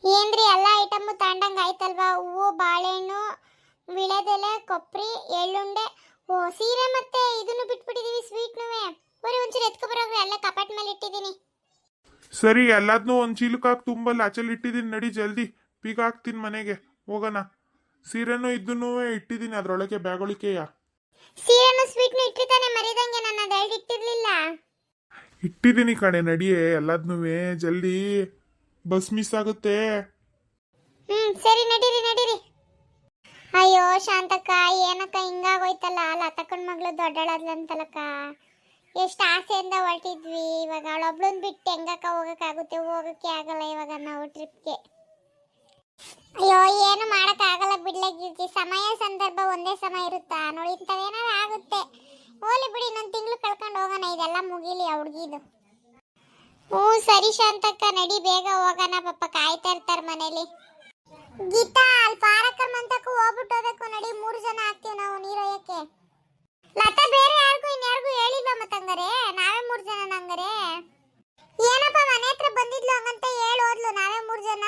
ಏನ್ರಿ ಎಲ್ಲ ಐಟಮ್ ತಗೊಂಡಂಗೆ ಆಯ್ತಲ್ವಾ? ಹೂವು, ಬಾಳೆಹಣ್ಣು, ವಿಳೆದೆಲೆ, ಕೊಬ್ಬರಿ, ಎಳ್ಳುಂಡೆ. ಓ, ಸೀರೆ ಮತ್ತೆ ಇದನ್ನು ಬಿಟ್ಬಿಟ್ಟಿದೀವಿ, ಸ್ವೀಟ್ನುವೆ. ಬರೀ ಒಂಚೂರು ಎತ್ಕೊಬರೋಗ್ರಿ, ಎಲ್ಲ ಕಪಾಟ್ ಮೇಲೆ ಇಟ್ಟಿದ್ದೀನಿ. ಸರಿ, ಎಲ್ಲದನ್ನೂ ಒಂದು ಚೀಲಕ್ಕೆ ಹಾಕಿ ತುಂಬಲ್ಲಿ ಆಚೆಲಿ ಇಟ್ಟಿದ್ದೀನಿ. ನಡಿ ಜಲ್ದಿ, ಬೀಗ ಹಾಕ್ತೀನಿ ಮನೆಗೆ ಹೋಗೋಣ. ಸೀರೆನೂ ಇದನ್ನೂ ಇಟ್ಟಿದ್ದೀನಿ ಅದರೊಳಗೆ ಬ್ಯಾಗೊಳಿಕೆಯ. ಸೀರೆನು ಸ್ವೀಟ್ನು ಇಟ್ಟಿದ್ದಾನೆ, ಮರಿದಂಗೆ ನಾನು ಅದು ಇಟ್ಟಿರ್ಲಿಲ್ಲ. ಇಟ್ಟಿದ್ದೀನಿ ಕಣೆ, ನಡಿಯೇ ಎಲ್ಲದನ್ನೂ ಜಲ್ದಿ, ಬಸ್ ಮಿಸ್ ಆಗುತ್ತೆ. ಸರಿ, ನಡೀರಿ ನಡೀರಿ. ಅಯ್ಯೋ ಶಾಂತಕ್ಕ, ಏನಕ್ಕ ಹಿಂಗಾಗೋಯ್ತಲ್ಲ? ಲತಕ್ಕನ ಮಗಳು ದೊಡ್ಡಳಾದ್ಲಂತಲಕ್ಕ. ಎಷ್ಟು ಆಸೆಯಿಂದ ಹೊರಟಿದ್ವಿ, ಇವಾಗ ಅವಳೊಬ್ಳನ್ ಬಿಟ್ಟು ಹೆಂಗಕ್ಕ ಹೋಗಕ್ಕಾಗುತ್ತೆ? ಹೋಗಕ್ಕೆ ಆಗಲ್ಲ ಇವಾಗ ನಾವು ಟ್ರಿಪ್ಗೆ. ಅಯ್ಯೋ, ಏನು ಮಾಡಕ್ಕಾಗಲ್ಲ ಬಿಡ್ಲಾಗಿರ್ತಿ. ಸಮಯ ಸಂದರ್ಭ ಒಂದೇ ಸಮ ಇರುತ್ತಾ ನೋಡಿ, ಇಂಥವೇನಾರು ಆಗುತ್ತೆ. ಹೋಲಿ ಬಿಡಿ, ಇನ್ನೊಂದು ತಿಂಗಳು ಕಳ್ಕೊಂಡು ಹೋಗೋಣ, ಇದೆಲ್ಲ ಮುಗೀಲಿ ಆ ಹುಡುಗಿದು. ಸರಿ ಶಾಂತಕ್ಕ, ನಡಿ ಬೇಗ ಹೋಗೋಣ, ಪಾಪ ಕಾಯ್ತಾ ಇರ್ತಾರೆ ಮನೇಲಿ. ಗೀತಾ, ಅಲ್ಲಿ ಪಾರಕರ್ ಮಂತಕ್ಕೂ ಹೋಗ್ಬಿಟ್ಟು ಹೋಗ್ಬೇಕು. ನಡಿ, 3 ಜನ ಆಗ್ತೀವಿ ನಾವು ನೀರೊಯ್ಯಕ್ಕೆ. ಲತಾ, ಬೇರೆ ಯಾರಿಗೂ ಇನ್ಯಾರಿಗೂ ಹೇಳಿಲ್ವಾ ಮತ್ತಂಗಾರೆ? ನಾವೇ 3 ಜನ ನಂಗಾರೆ. ಏನಪ್ಪ, ಮನೆ ಹತ್ರ ಬಂದಿದ್ಲು ಹಂಗಂತ ಹೇಳಿ ಹೋದ್ಲು. ನಾವೇ 3 ಜನ,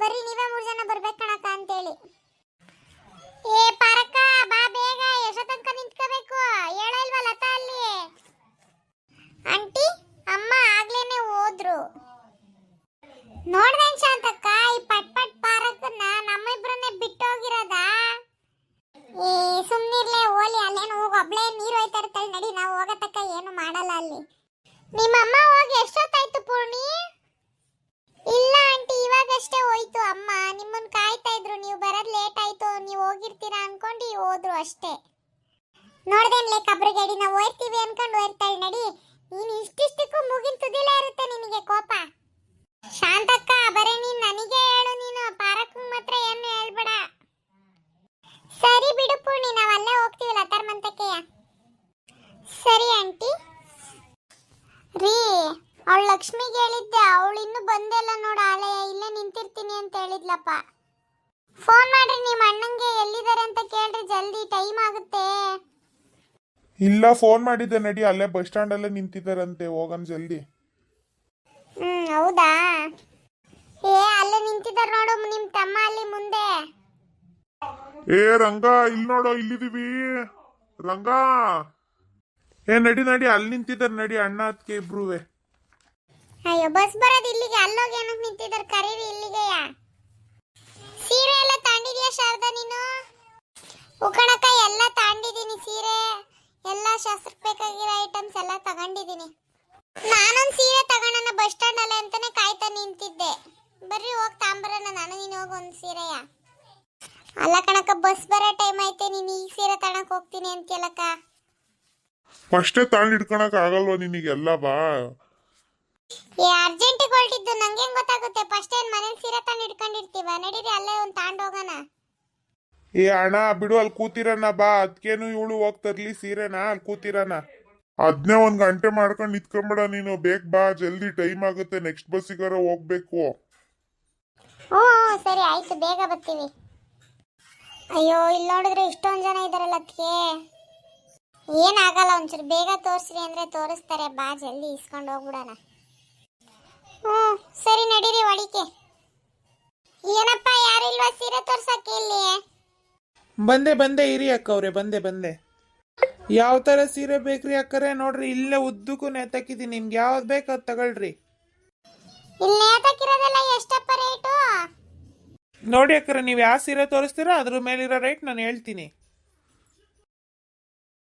ಬರೀ ನೀವೇ 3 ಜನ ಬರ್ಬೇಕು ಕಣಕ್ಕ ಅಂತೇಳಿ. ಏ ಪಾರಕ್ಕ, ಬಾ ಬೇಗ, ಎಷ್ಟೋ ತನಕ ನಿಂತ್ಕೋಬೇಕು? ಹೇಳೋ ಇಲ್ವಾ ಲತಾ ಅಲ್ಲಿ? ಆಂಟಿ, ಅಮ್ಮ ಆಗ್ಲೇನೆ ಹೋದ್ರು. ನೋಡ್ದೇನ್ ಶಾಂತಕ್ಕ, ಈ ಪಟ್ ಪಟ್ ಪಾರಕ್ಕನ್ನ ನಮ್ಮಿಬ್ರನ್ನೇ ಬಿಟ್ಟು ಹೋಗಿರೋದ? ಏ ಸುಮ್ನಿರ್ಲೆ, ಓಲಿ, ಅಲ್ಲೇನು ಹೋಗಿ ಒಬ್ಳೆ ನೀರು ಹೋಯ್ತಾ ಇರ್ತಾಳೆ. ನಡಿ, ನಾವು ಹೋಗತಕ್ಕ ಏನು ಮಾಡಲ್ಲ ಅಲ್ಲಿ. ನಿಮ್ಮಮ್ಮ ಹೋಗಿ ಎಷ್ಟೊತ್ತಾಯ್ತು ಪೂರ್ಣಿ? ಇಲ್ಲ ಆಂಟಿ, ಇವಾಗಷ್ಟೇ ಹೋಯ್ತು ಅಮ್ಮ. ನಿಮ್ಮನ್ನ ಕಾಯ್ತಾ ಇದ್ರು, ನೀವು ಬರೋದ್ ಲೇಟ್ ಆಯ್ತು, ನೀವು ಹೋಗಿರ್ತೀರಾ ಅನ್ಕೊಂಡು ಹೋದ್ರು ಅಷ್ಟೇ. ನೋಡ್ದೇನ್ಲೆ ಕಬ್ರಿಗೇಡಿ, ನಾವು ಹೋಯ್ತೀವಿ ಅನ್ಕೊಂಡು ಹೋಯ್ತಾಳೆ. ನಡಿ, ನೀನು ಇಷ್ಟಿಷ್ಟಕ್ಕೂ ಮುಗಿನ ತುದಿಲೇ ಇರುತ್ತೆ ನಿನಗೆ ಕೋಪ. ಶಾಂತಕ್ಕ, ಬರೇ ನೀನ್ ನನಗೆ ಹೇಳು, ನೀನು ಪಾರಕ್ಕಂಗ್ ಮಾತ್ರ ಏನು ಹೇಳ್ಬೇಡ. ಸರಿ ಬಿಡು ಪೂರ್ಣಿ, ನಾವು ಅಲ್ಲೇ ಹೋಗ್ತೀವಲ್ಲ ತರ್ಮಂತಕ್ಕೆಯ. ಸರಿ ಆಂಟಿ. ರೀ, ಅವಳು ಲಕ್ಷ್ಮಿಗೆ ಹೇಳಿದ್ದೆ, ಅವಳು ಇನ್ನೂ ಬಂದಿಲ್ಲ ನೋಡು. ಆಲಯ ಇಲ್ಲೇ ನಿಂತಿರ್ತೀನಿ ಅಂತ ಹೇಳಿದ್ಲಪ್ಪ. ಫೋನ್ ಮಾಡ್ರಿ ನಿಮ್ಮ ಅಣ್ಣಂಗೆ, ಎಲ್ಲಿದ್ದಾರೆ ಅಂತ ಕೇಳ್ರಿ, ಜಲ್ದಿ ಟೈಮ್ ಆಗುತ್ತೆ. ಇಲ್ಲ, ಫೋನ್ ಮಾಡಿದ್ದೆ. ನಡಿ, ಅಲ್ಲೇ ಬಸ್ ಸ್ಟ್ಯಾಂಡ್ ಅಲ್ಲೇ ನಿಂತಿದ್ದಾರಂತೆ, ಹೋಗೋಣ ಜಲ್ದಿ. ಹೌದಾ? ಅಲ್ಲೇ ನಿಂತಿದ್ದಾರೆ ನೋಡು ನಿಮ್ ತಮ್ಮ ಅಲ್ಲಿ ಮುಂದೆ. ರಂಗ, ಇಲ್ಲಿ ನೋಡೋ, ಇಲ್ಲಿದೀವಿ ರಂಗ. ನಡಿ ನಡಿ, ಅಲ್ಲಿ ನಿಂತಿದ್ದಾರೆ. ನಡಿ, ಅಣ್ಣ ಅದಕ್ಕೆ ಇಬ್ರುವೆ. ಅಯ್ಯೋ, ಬಸ್ ಬರೋದು ಇಲ್ಲಿಗೆ, ಅಲ್ಲೋಗಿ ಏನಕ್ಕೆ ನಿಂತಿದ್ದಾರೆ? ಕರೀರಿ ಇಲ್ಲಿಗೆಯ. ಸೀರೆ ಎಲ್ಲ ತಾಂಡಿದ್ಯಾ ಶಾರದಾ ನೀನು? ಉಕಣಕ್ಕ, ಎಲ್ಲ ತಾಂಡಿದೀನಿ. ಸೀರೆ ಎಲ್ಲ ಶಾಸ್ತ್ರಕ್ಕೆ ಬೇಕಾಗಿರೋ ಐಟಮ್ಸ್ ಎಲ್ಲ ತಗೊಂಡಿದ್ದೀನಿ. ನಾನೊಂದು ಸೀರೆ ತಗೋಣ ಬಸ್ ಸ್ಟ್ಯಾಂಡ್ ಅಲ್ಲೇ ಅಂತಾನೆ ಕಾಯ್ತಾ ನಿಂತಿದ್ದೆ. ಬರ್ರಿ ಹೋಗಿ ತಾಂಬರೋಣ, ನಾನು ನೀನು ಹೋಗಿ ಒಂದು ಸೀರೆಯ. ಅಲ್ಲ ಕಣಕ್ಕ, ಬಸ್ ಬರೋ ಟೈಮ್ ಐತೆ, ನೀನು ಈ ಸೀರೆ ತಗೊಳಕ್ ಹೋಗ್ತೀನಿ ಅಂತೀಯಲ್ಲಕ್ಕ. ಫಸ್ಟೇ ತಾಂಡ್ ಹಿಡ್ಕೊಳಕ್ ಆಗಲ್ವಾ ನಿನಗೆಲ್ಲ? ಬಾ, ಅರ್ಜೆಂಟಿಗೆ ಹೊರಟಿದ್ದು, ನಂಗೆ ಹೆಂಗ್ ಗೊತ್ತಾಗುತ್ತೆ? ಫಸ್ಟ್ ಏನ್ ಮನೇಲಿ ಸೀರೆ ತಂದು ಇಟ್ಕೊಂಡಿರ್ತೀವ? ನಡೀರಿ, ಅಲ್ಲೇ ಒಂದು ತಾಂಡ್ ಹೋಗೋಣ. ಅಣ್ಣ ಬಿಡು, ಅಲ್ಲಿ ಕೂತಿರೋಣ ಬಾ. ಅದಕ್ಕೇನು ಇವಳು ಹೋಗ್ತರ್ಲಿ ಸೀರೆನ, ಅಲ್ಲಿ ಕೂತಿರೋಣ. ಅದನ್ನೇ 1 ಗಂಟೆ ಮಾಡ್ಕೊಂಡು ನಿಂತ್ಕೊಂಬೇಡ ನೀನು, ಬೇಗ ಬಾ ಜಲ್ದಿ, ಟೈಮ್ ಆಗುತ್ತೆ. ನೆಕ್ಸ್ಟ್ ಬಸ್ಸಿಗಾರ ಹೋಗ್ಬೇಕು. ಸರಿ ಆಯ್ತು, ಬೇಗ ಬರ್ತೀವಿ. ಅಯ್ಯೋ, ಇಲ್ಲಿ ನೋಡಿದ್ರೆ ಇಷ್ಟೊಂದು ಜನ ಇದಾರಲ್ಲ, ಅದಕ್ಕೆ ಏನಾಗಲ್ಲ. ಒಂಚೂರು ಬೇಗ ತೋರಿಸ್ರಿ ಅಂದ್ರೆ ತೋರಿಸ್ತಾರೆ. ಬಾ ಜಲ್ದಿ ಇಸ್ಕೊಂಡು ಹೋಗ್ಬಿಡೋಣ. ಸರಿ ನಡೀರಿ ಒಳಿಕೆ. ಏನಪ್ಪ, ಯಾರಿಲ್ವಾ ಸೀರೆ ತೋರ್ಸಕ್ಕೆ ಇಲ್ಲಿ? ಬಂದೆ ಇರಿ ಅಕ್ಕವ್ರೆ, ಬಂದೆ. ಯಾವ ಥರ ಸೀರೆ ಬೇಕ್ರಿ ಅಕ್ಕರೆ? ನೋಡ್ರಿ, ಇಲ್ಲೇ ಉದ್ದಕ್ಕೂ ನೇತಾಕಿದ್ದೀನಿ, ನಿಮ್ಗೆ ಯಾವ್ದು ಬೇಕು ಅದು ತಗೊಳ್ರಿ. ಇಲ್ಲಿ ನೇತಾಕಿರೋದೆಲ್ಲ ಎಷ್ಟಪ್ಪ ರೇಟು? ನೋಡಿ ಅಕ್ಕರೆ, ನೀವು ಯಾವ ಸೀರೆ ತೋರಿಸ್ತೀರೋ ಅದ್ರ ಮೇಲಿರೋ ರೇಟ್ ನಾನು ಹೇಳ್ತೀನಿ.